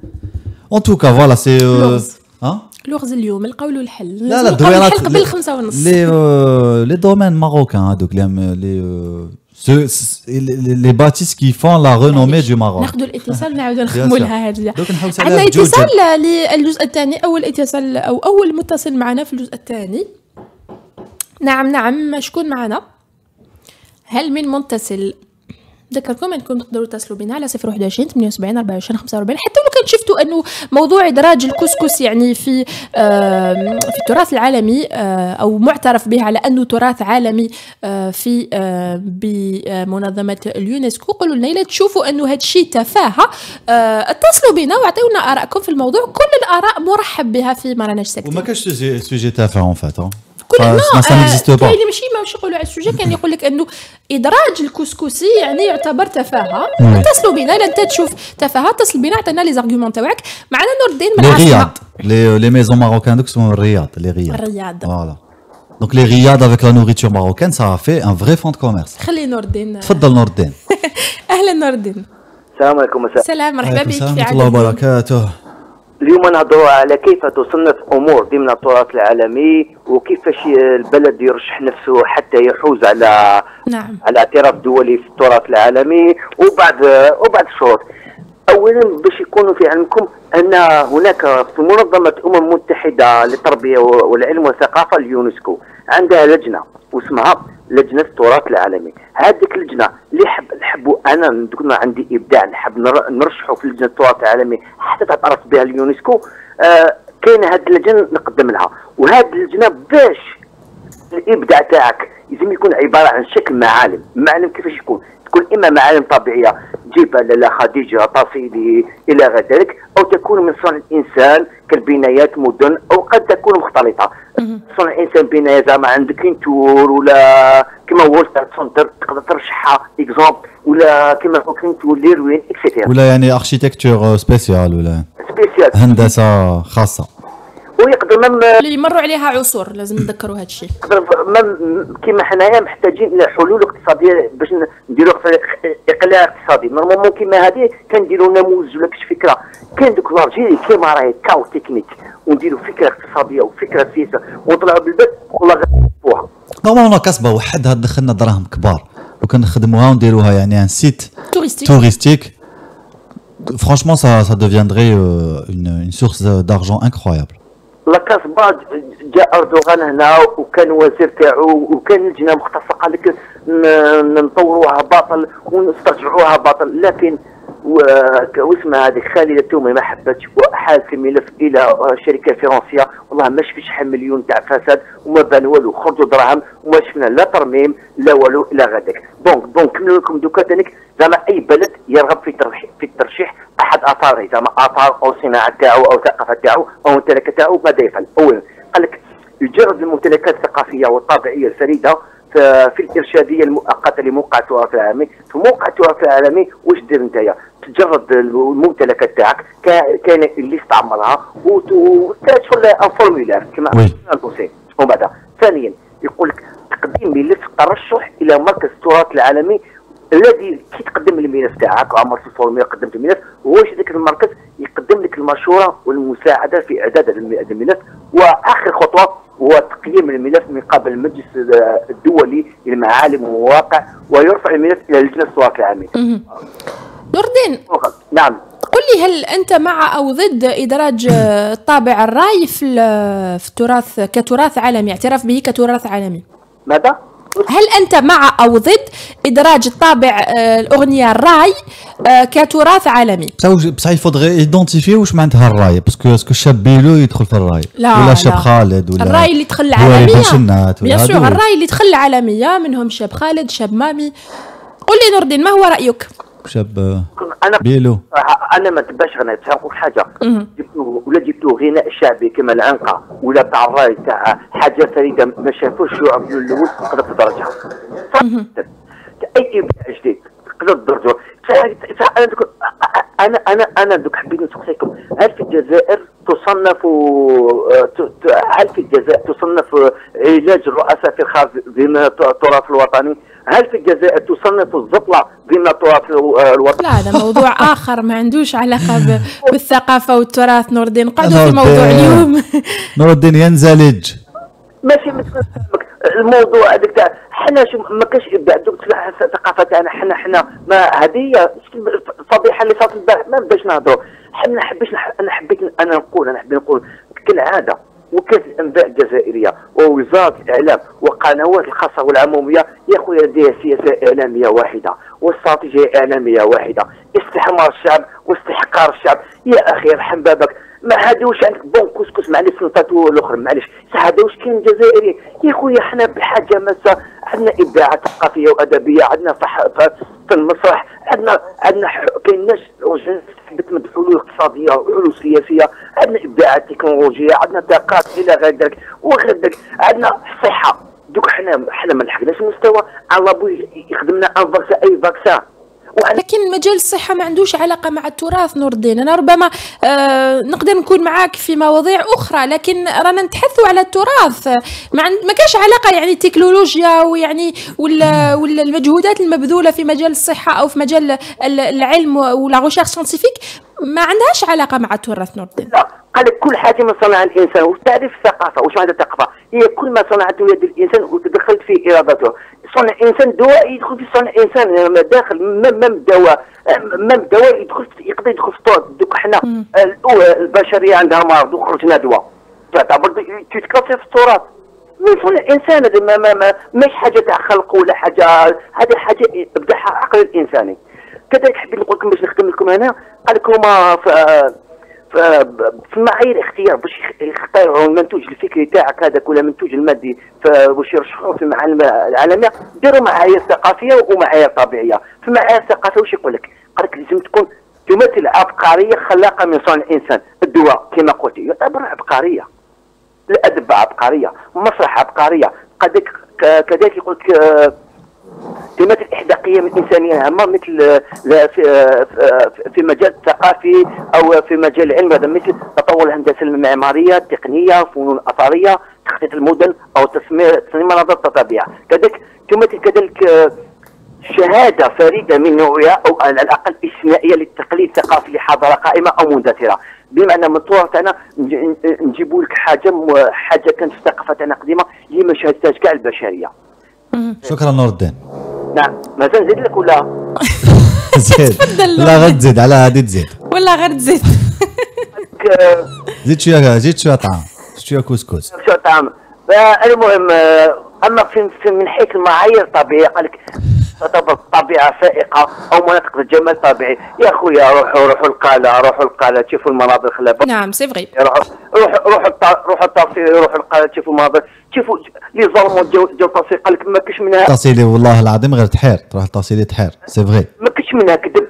En tout cas voilà c'est لغز اليوم لقاو له الحل. لا دويرات قبل 5:30. les domaines marocains هذوك les bâtisses qui font la renommée du Maroc. ناخذوا الاتصال ونعاودوا نخدموا لها هذه. عندنا اتصال للجزء الثاني. اول اتصال او اول متصل معنا في الجزء الثاني. نعم شكون معنا؟ هل من متصل؟ ذكركم انكم تقدروا تتصلوا بنا على 021 78 24 45. حتى لو كان شفتوا انه موضوع ادراج الكسكس يعني في التراث العالمي او معترف به على انه تراث عالمي في بمنظمه اليونسكو، قولوا لنا اذا تشوفوا انه هذا الشيء تفاهه. اتصلوا بنا واعطيونا ارائكم في الموضوع. كل الاراء مرحب بها في ما راناش ساكتين. وما كاش سوجي تافه ان فات. كاين ماشي ماشي يقولوا على السوجي، كان يقول لك انه ادراج الكسكسي يعني يعتبر تفاهه. اتصلوا بنا اذا انت تشوف تفاهه اتصل بنا عطينا لي زارغومون تاعك. معنا نور الدين من الرياض. لي ميزون ماروكان دوك اسمهم الرياض. فوالا دونك لي رياض افيك لا نوريتور ماروكان سا في ان فري فون دو كوميرس. خلي نور الدين. تفضل نور الدين. اهلا نور الدين. السلام عليكم. السلام مرحبا بك في ورحمة الله وبركاته. اليوم نهضروا على كيف تصنف امور ضمن التراث العالمي وكيفاش البلد يرشح نفسه حتى يحوز على على اعتراف دولي في التراث العالمي. وبعد الشروط. اولا باش يكونوا في علمكم ان هناك في منظمه الامم المتحده للتربيه والعلم والثقافه اليونسكو عندها لجنه واسمها لجنه التراث العالمي. هذيك اللجنه اللي نحبوا انا نكون عندي ابداع نحب نرشحوا في لجنه التراث العالمي حتى تعترف بها اليونسكو. كاينه هذه اللجنه نقدم لها، وهذه اللجنه باش الابداع تاعك لازم يكون عباره عن شكل معالم كيفاش يكون اما معالم طبيعيه جبال خديجه تصيدي الى غير ذلك، او تكون من صنع الانسان كالبنايات مدن، او قد تكون مختلطه. صنع الانسان بنايه زعما عندك كينتور ولا كما هو سنتر تقدر ترشحها اكزومبل، ولا كما هو كينتور ليروين اكسيتيرا، ولا يعني اركيتكتور سبيسيال ولا هندسه خاصه. ويقدر اللي يمروا عليها عصور لازم نذكروا هذا الشيء. كما حنايا محتاجين الى حلول اقتصاديه باش نديروا اقلاع اقتصادي. نورمالمون كما هذه كنديروا نموذج ولا كاش فكره. كاين دوك لارجيري كيما راهي كاو تكنيك ونديروا فكره اقتصاديه وفكره سياسه ونطلعوا بالبلد والله غنفوها. نورمالمون كاسبه وحدها دخلنا دراهم كبار وكان نخدموها ونديروها يعني ان سيت touristique. Franchement ça deviendrait une source d'argent incroyable. لاكاسبا جاء اردوغان هنا وكان وزير تاعو وكان لجنه مختصه قال لك نطوروها باطل ونسترجعوها باطل، لكن واسمها هذه خالده التومي ما حبتش وحالت الملف الى شركه فرنسيه. والله ما شفتش شحال مليون تاع فساد وما بان والو، خرجوا دراهم وما شفنا لا ترميم لا والو الى غداك. دونك كملوا لكم دوكا تانيك زعما اي بلد يرغب في الترشيح احد اثاره زعما اثار او صناعه تاعو او ثقافه تاعو او ممتلكات تاعو ماذا يفعل؟ اولا قال لك يجرد الممتلكات الثقافيه والطابعيه الفريده في الارشاديه المؤقته لموقع التراث العالمي. في موقع التراث العالمي واش دير نتايا؟ تجرد الممتلكات تاعك كاين اللي استعمرها وتدخل ان فورمولير كما نقولوا. ومن بعد ثانيا يقول لك تقديم ملف ترشح الى مركز التراث العالمي الذي كي تقدم الملف تاعك عمرت الفورمولير قدمت الملف، واش ذاك المركز يقدم لك المشوره والمساعده في اعداد هذا الملف. واخر خطوه هو تقييم الملف من قبل المجلس الدولي للمعالم والمواقع، ويرفع الملف الى لجنه الصوات العامه. نور الدين، نعم، قل لي هل أنت مع أو ضد إدراج طابع الراي في التراث كتراث عالمي، اعتراف به كتراث عالمي؟ ماذا؟ هل أنت مع أو ضد إدراج الطابع الأغنية الراي كتراث عالمي؟ بصح يفضل ايدونتيفي واش معناتها الراي، باسكو الشاب بيلو يدخل في الراي ولا شاب خالد ولا الراي اللي دخل العالمية، بيان سور الراي اللي دخل العالمية منهم شاب خالد، شاب مامي. قل لي نور الدين، ما هو رأيك؟ شاب انا بيلو، انا ما تباش غنى تحقق حاجه جبتو غناء شعبي كما العنقه ولا تاع الراي تاع حاجه فريده ما شافوش الشعوب الاول تقدر تدرجها. اي ابداع جديد تقدر تدرجه. انا دوك حبيت نسقسيكم، هل في الجزائر تصنف علاج الرؤساء في الخارج ضمن التراث الوطني؟ هل في الجزائر تصنف الزطلة ضمن التراث الوطني؟ لا، هذا موضوع آخر ما عندوش علاقة بالثقافة والتراث. نور الدين قعدوا في موضوع اليوم. نور الدين ينزلج ماشي الموضوع هذاك تاع حنا ما كاش ابداع دوك الثقافه تاعنا حنا ما هذه الفضيحه اللي صارت البارح ما بداش نهضروا. انا حبيت نقول كالعاده وكالة الانباء الجزائريه ووزاره الاعلام وقنوات الخاصه والعموميه يا خويا لديها سياسه اعلاميه واحده واستراتيجيه اعلاميه واحده، استحمار الشعب واستحقار الشعب. يا اخي ارحم بابك، ما هادوش عندك بون كسكس معليش سلطات الاخرى معليش هادوش كاين جزائري يا خويا. حنا بحاجه ماسه، عندنا ابداعات ثقافيه وادبيه، عندنا في المسرح، عندنا كاين ناس تثبت حلول اقتصاديه وحلول سياسيه، عندنا ابداعات تكنولوجيه، عندنا طاقات الى غير ذلك وغير ذلك، عندنا الصحه. دوك حنا ما لحقناش المستوى على بوي يخدمنا ان فاكسان اي فاكسان. لكن مجال الصحة ما عندوش علاقة مع التراث نور الدين. أنا ربما نقدر نكون معاك في مواضيع أخرى، لكن رانا نتحدثوا على التراث. ما كاش علاقة يعني التكنولوجيا ويعني ولا المجهودات المبذولة في مجال الصحة أو في مجال العلم ولا غوشيرش سانتيفيك ما عندهاش علاقة مع التراث نور الدين. لا، قال لك كل حاجة من صنع الإنسان. وتعرف الثقافة واش معناتها الثقافة؟ هي كل ما صنعته يد الإنسان وتدخلت في إرادته. صنع إنسان دواء يدخل في صنع إنسان داخل مم دواء يقدر يدخل في التراث. دوك حنا البشرية عندها مرض وخرجنا دواء تعتبر تتكلف في التراث من صنع الإنسان. هذا مش حاجة تاع خلق ولا حاجة، هذه حاجة إبداعها العقل الإنساني. كذلك حبيت نقول لكم باش نخدم لكم هنا، قال لكم في معايير اختيار باش يختاروا المنتوج الفكري تاعك هذاك ولا المنتوج المادي باش يرشحوه في المعالم العالميه، ديروا معايير ثقافيه ومعايير طبيعيه. في المعايير الثقافيه واش يقول لك؟ قال لك لازم تكون تمثل عبقريه خلاقه من صنع الانسان. الدواء كما قلت يعتبر عبقريه، الادب عبقريه، المسرح عبقريه، كذلك يقول لك تمثل إحداقية من إنسانية هامة مثل في مجال الثقافي أو في مجال العلم، هذا مثل تطور الهندسة المعمارية، التقنية، فنون أثرية، تخطيط المدن أو تصميم مناظر الطبيعة. كذلك تمثل شهادة فريدة من نوعها أو على الأقل استثنائية للتقليد الثقافي لحضارة قائمة أو مندثرة. بمعنى من التراث تاعنا نجيبوا لك حاجة كانت في الثقافة تاعنا قديمة اللي ما شهدتهاش كاع البشرية. شكرا نور الدين. نعم، مازال نزيد لك ولا؟ زيد. لا غير تزيد على هذه تزيد. ولا غير تزيد. زيد شويه طعام، شويه كسكس. شويه طعام. المهم اما في من حيث المعايير الطبيعيه قال لك تعتبر الطبيعه فائقه او مناطق الجمال الطبيعي. يا خويا روحوا القاله تشوفوا المناظر الخلابه. نعم سي فغي. روحوا التصوير، روحوا القاله تشوفوا المناظر، تشوفوا لي ظلموا جو تصوير. قال لك ما كاش منها تصيلي والله العظيم غير تحير، تروح التصيلي تحير سي فغي. ما كاش منها كذب.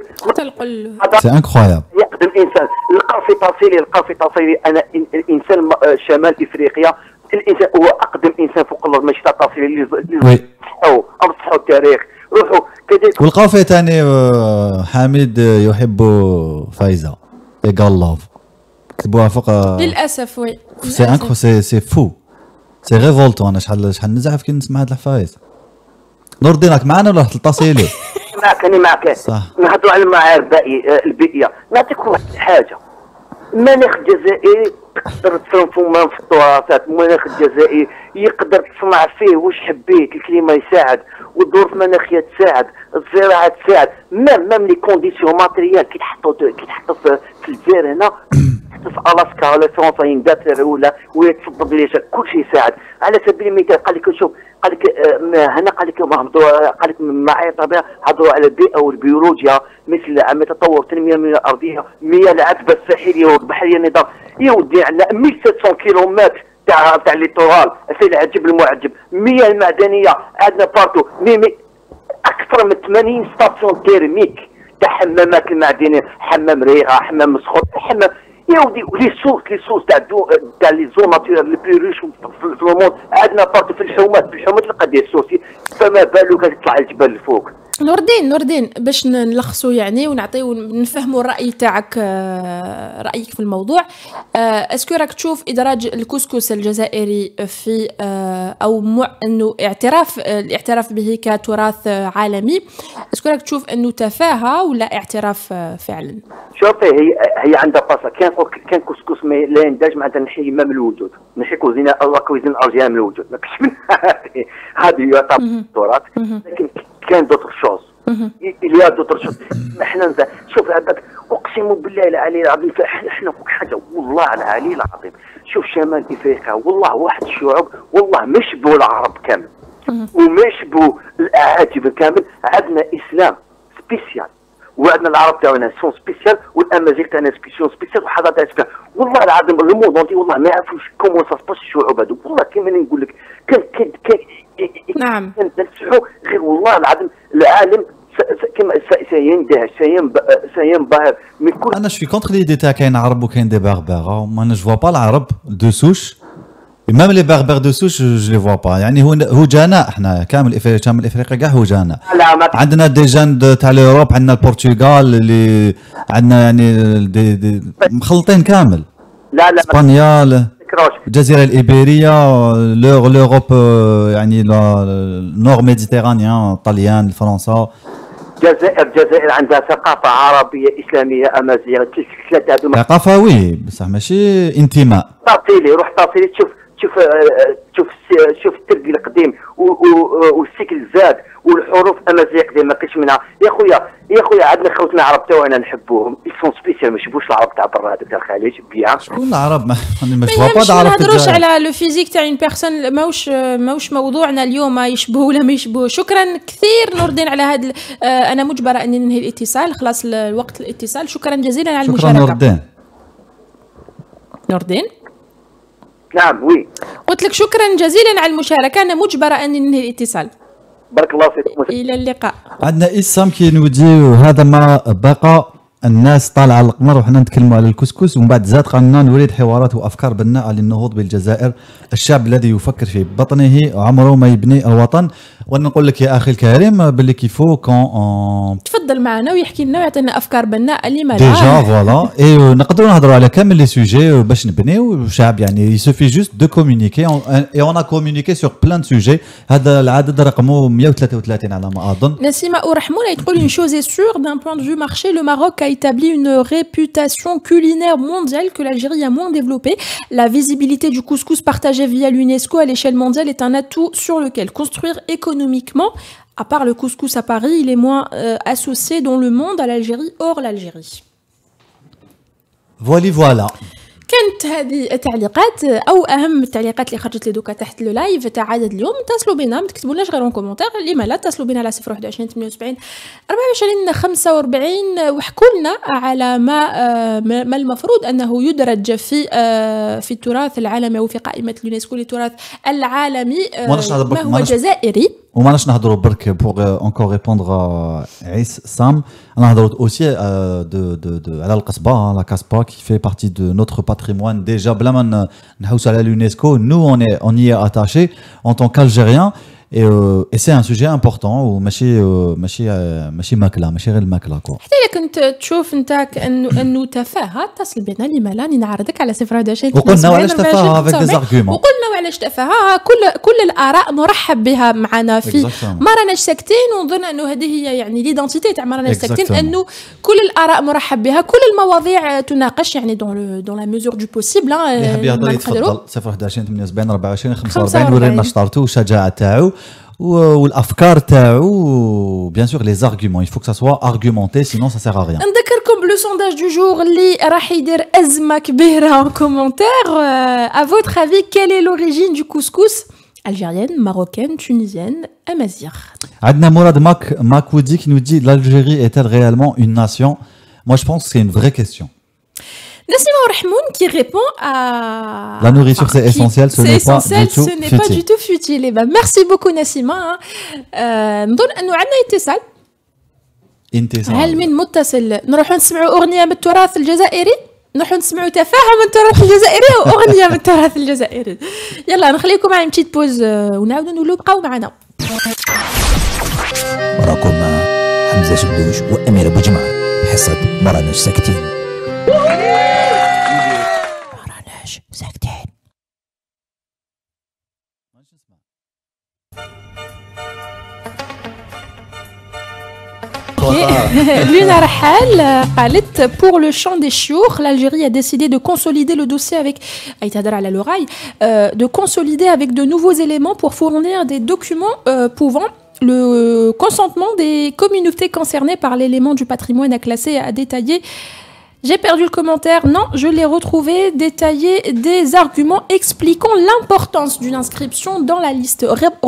سي انكرويابل. يقدم انسان لقى في تصيلي انا الانسان شمال افريقيا. الانسان هو اقدم انسان فوق الارض، ماشي تاع التصوير اللي امسحوا التاريخ. روحوا كذلك ولقاو فيه ثاني حميد يحب فايزه ايغال لاف، كتبوها فوق للاسف. وي سي انكرو سي فو سي ريفولتو. انا شحال نزعف كي نسمع هاد الحفايز. نور الدين راك معنا ولا رحت لتصيلي؟ معك، انا معك. صح. نهضروا على المعايير البيئيه. نعطيكم واحد الحاجه، المناخ الجزائري تقدر تصنفوا في التراثات. المناخ الجزائري يقدر تصنع فيه واش حبيت، الكليما يساعد والظروف المناخيه تساعد، الزراعه تساعد، ميم لي كونديسيون ماتريال كي تحطوا في الجزائر هنا، في الاسكا ولا فرنسا انجلترا ولا تصدر ليش كل شيء يساعد. على سبيل المثال قال لك شوف، قال لك هنا قال لك قال لك معايير الطبيعه هضروا على البيئه والبيولوجيا مثل عم تطور تنميه الارضيه، مياه العذبه الساحليه والبحريه النظام. يا ودي عندنا 1700 كيلومتر تاع الليتورال في العجب المعجب، مياه المعدنيه عندنا بارتو، اكثر من 80 ستاسيون تيرميك تاع حمامات المعدنيه، حمام ريغا، حمام مسخوط، حمام يا ودي. لي سورس تاع لي زون ناتورال لي بلو ريش في الموند عندنا بارتو في الحومات تلقى دي سورسي، فما بالك تطلع الجبال الفوق. نور الدين باش نلخصوا يعني ونعطيو نفهموا الراي تاعك، رايك في الموضوع. اسكو راك تشوف ادراج الكسكس الجزائري في او انه الاعتراف به كتراث عالمي، اسكو راك تشوف انه تفاهه ولا اعتراف فعلا؟ شوفي هي عندها باسا، كان كسكس لا يندج مع نحي ما من الوجود، نحي كوزينه ارجيان من الوجود، ما كاش من هذه هي التراث. لكن كان دوتر شوز اللي هي دوتر شوز. احنا شوف هذاك اقسم بالله العلي العظيم، احنا فوق حاجه والله العلي العظيم. شوف شمال افريقيا والله واحد الشعوب والله ما يشبهوا العرب كامل وما يشبهوا الاعاجم كامل. عندنا اسلام سبيسيال وعندنا العرب تاعنا سون سبيسيال والامازيغ تاعنا سبيسيال وحضاره تاعنا سبيسيال. والله العظيم لو موند والله ما يعرفوش كومون سا سباس الشعوب هذوك. والله كيما نقول لك كان نعم نسمحوا غير والله العظيم العالم كما سيندهش سينبهر من كل. انا شوي كونتر ليدي تاع كاين عرب وكاين دي باربر، ما انا جو با العرب دو سوش ميم لي باربر دو سوش جو لي فوا با. يعني هو جانا احنا كامل افريقيا كاع هو جانا. عندنا دي جان تاع لوروب، عندنا البرتغال اللي عندنا يعني دي مخلطين كامل. لا اسبانيا، الجزيره الايبيريه، لوروب يعني النور ميديتيرانيان، طليان، فرنسا. الجزائر عندها ثقافه عربيه اسلاميه امازيغ، ثلاثه هذوما ثقافه وي بصح ماشي انتماء. روح طافيلي شوف التركي القديم والسكل زاد والحروف امازيغ قديم ما كاينش منها. يا خويا عندنا خوتنا عرب تاعنا نحبوهم، يسون سبيسيال ما يشبوش العرب تاع برا هذوك تاع الخليج بيان. شكون العرب؟ ما نهضروش على لو فيزيك تاع اون بيرسون، ماوش موضوعنا اليوم ما يشبه ولا ما يشبه. شكرا كثير نور الدين على هذا. انا مجبره اني ننهي الاتصال، خلاص الوقت الاتصال. شكرا جزيلا على المشاركه. شكرا نور الدين. نعم وي قلت لك شكرا جزيلا على المشاركه، انا مجبره اني ننهي الاتصال. بارك الله فيكم. الى اللقاء. عندنا اسام كينودي هذا ما بقى الناس طالعه على القمر وحنا نتكلموا على الكسكس، ومن بعد زاد قالنا نريد حوارات وافكار بناءه للنهوض بالجزائر، الشعب الذي يفكر في بطنه عمره ما يبني الوطن. وانا نقول لك يا اخي الكريم باللي كيفو كون تفضل معنا ويحكي لنا ويعطينا افكار بناءه لما لا. ديجا فوالا اي نقدروا نهضروا على كامل لي سوجي باش نبنيو الشعب. يعني يسوفي جوست دو كومونيكي اي اون ا كومونيكي سور بلان دو سوجي. هذا العدد رقمه 133 على ما اظن. نسيمه ورحمونه تقول une chose est sûre d'un point de vue marché, le Maroc a établi une réputation culinaire mondiale que l'Algérie a moins développée. La visibilité du couscous partagé via l'UNESCO à l'échelle mondiale est un atout sur lequel construire économiquement. À part le couscous à Paris, il est moins associé dans le monde à l'Algérie, hors l'Algérie. Voilà. كانت هذه التعليقات او اهم التعليقات اللي خرجت لي دوكا تحت لو لايف تاع عدد اليوم. اتصلوا بنا، ما تكتبولناش غير كومونتير، لما لا اتصلوا بنا على 021 78 24 45 وحكوا لنا على ما المفروض انه يدرج في التراث العالمي او في قائمه اليونسكو للتراث العالمي. ما هو جزائري. وما ناش نهضروا برك بوغ اونكور ريبوندر عيس سام. انا هضرت اوسي على القصبه لا كاسبا كي في بارتي دو نوتر patrimoine déjà بلا ما نحوس على اليونسكو. nous on y est attaché en tant qu'Algériens et c'est un sujet important وماشي ماكله ماشي غير الماكله كو. حتى الا كنت تشوف انت انه تفاهه اتصل بنا لما لا نعرضك على 011 وقلنا علاش تفاهه افيك دي زارغومون وقلنا علاش تفاهه كل الاراء مرحب بها معنا في ما راناش ساكتين ونظن انه هذه هي يعني ليدونتيتي تاع ما راناش ساكتين انه كل الاراء مرحب بها كل المواضيع تناقش يعني دون لا ميزور دو بوسيبل. تفضل 011 78 24 45 ورينا شطارته والشجاعه تاعو والافكار تاعو bien sûr les arguments il faut que ça soit argumenté sinon ça sert à rien. نذكركم بلو سونداج دو جور اللي راح يدير ازمه كبيره en commentaire. À votre avis quelle est l'origine du couscous? Algérienne, marocaine, tunisienne, amazigh. عندنا مراد ماكودي qui nous dit l'Algérie est-elle réellement une nation? Moi je pense que c'est une vraie question. Nassima Rahmoun qui répond à... La nourriture c'est essentiel, ce n'est pas du tout futile. Et ben, merci beaucoup Nassima. نظن أنه عندنا اتصال. هل من متصل نروح نسمعوا أغنية من التراث الجزائري؟ نروح نسمعوا تفاهة من التراث الجزائري وأغنية من التراث الجزائري. يلا نخليكم مع بتيت بوز ونعاودوا نقولوا بقاو معنا. وراكم حمزة شبوش وأميرة بوجمع بحصة مراناش ساكتين. مراناش ساكتين. Luna Rahal قالت pour le chant des chiours, l'Algérie a décidé de consolider le dossier avec de consolider avec de nouveaux éléments pour fournir des documents pouvant le consentement des communautés concernées par l'élément du patrimoine à classer et à détailler. J'ai perdu le commentaire. Non, je l'ai retrouvé. Détailler des arguments expliquant l'importance d'une inscription dans la liste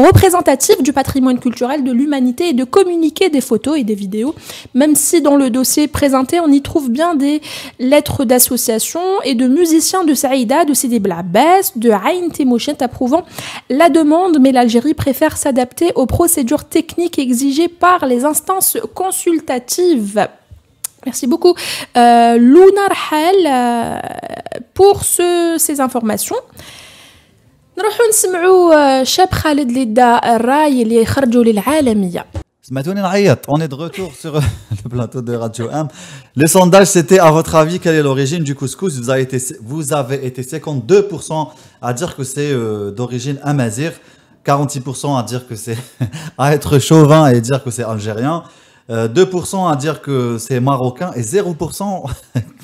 représentative du patrimoine culturel de l'humanité et de communiquer des photos et des vidéos. Même si dans le dossier présenté, on y trouve bien des lettres d'association et de musiciens de Saïda, de Sidi Blabès, de Aïn Temouchet approuvant la demande, mais l'Algérie préfère s'adapter aux procédures techniques exigées par les instances consultatives. Merci beaucoup Luna Rahal pour ces informations. نروحوا نسمعوا شاب خالد ليدا الراي اللي خرجوا للعالمية. سمعتوني نعيط. On est de retour sur le plateau de Radio M. Le sondage c'était à votre avis quelle est l'origine du couscous? Vous avez été 52% à dire que c'est d'origine amazigh, 46% à dire que c'est à être chauvin et dire que c'est algérien. 2% à dire que c'est marocain et 0%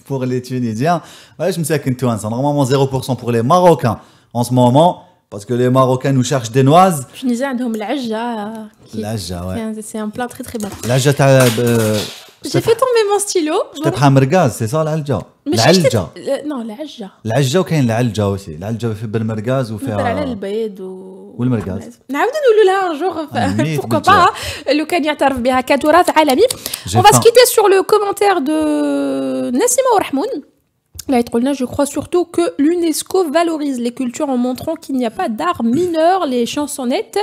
pour les Tunisiens. Ouais, je me sais qu'une Touane, c'est normalement 0% pour les Marocains en ce moment, parce que les Marocains nous cherchent des noises. Les Tunisiens ont l'ajja. L'ajja, ouais. C'est un plat très très bon. L'ajja, j'ai fait tomber mon stylo. تبقى مرقاز, c'est ça l'alja. العلجة. Non, l'ajja. العجة وكاين العلجة aussi. العلجة في بالمرقاز وفيها. على البيض والمرقاز. نعاودوا نقولوا لها un jour pourquoi pas لو كان يعترف بها كتراث عالمي. On va se quitter sur le commentaire de Nassima Rahmoun. Là, je crois surtout que l'UNESCO valorise les cultures en montrant qu'il n'y a pas d'art mineur. Les chansonnettes,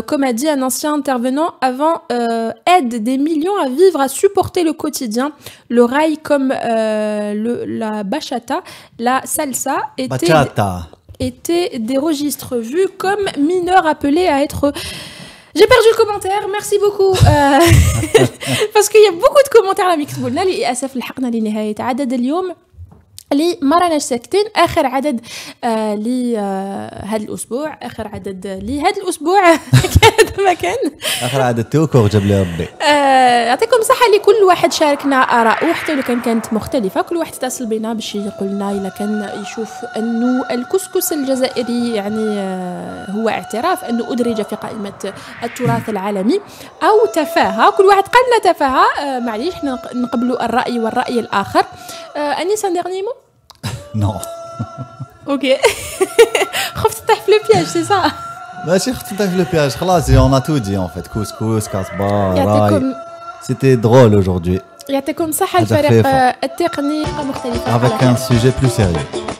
comme a dit un ancien intervenant avant, aident des millions à vivre, à supporter le quotidien. Le rail comme la bachata, la salsa étaient des registres vus comme mineurs appelés à être... J'ai perdu le commentaire, merci beaucoup. Parce qu'il y a beaucoup de commentaires à Mix Boulna. للأسف لحقنا لنهاية عدد اليوم. اللي ما راناش ساكتين. اخر عدد لهذا الاسبوع اخر عدد لهذا الاسبوع كان ما كان اخر عدد توكو جاب لي ربي. يعطيكم الصحه لكل واحد شاركنا اراءه حتى لو كانت مختلفه. كل واحد اتصل بينا باش يقول لنا اذا كان يشوف انه الكسكس الجزائري يعني هو اعتراف انه ادرج في قائمه التراث العالمي او تفاهه. كل واحد قال لنا تفاهه. معليش احنا نقبلوا الراي والراي الاخر. انيس un dernier mot? Non. Ok. خفت تطيح في لو بياج سي صا. ماشي خفت نطيح في لو بياج خلاص on a tout dit en fait couscous كاسبا راي. C'était drôle aujourd'hui. يعطيكم صحة الفريق التقني مختلفة. Avec un sujet plus sérieux.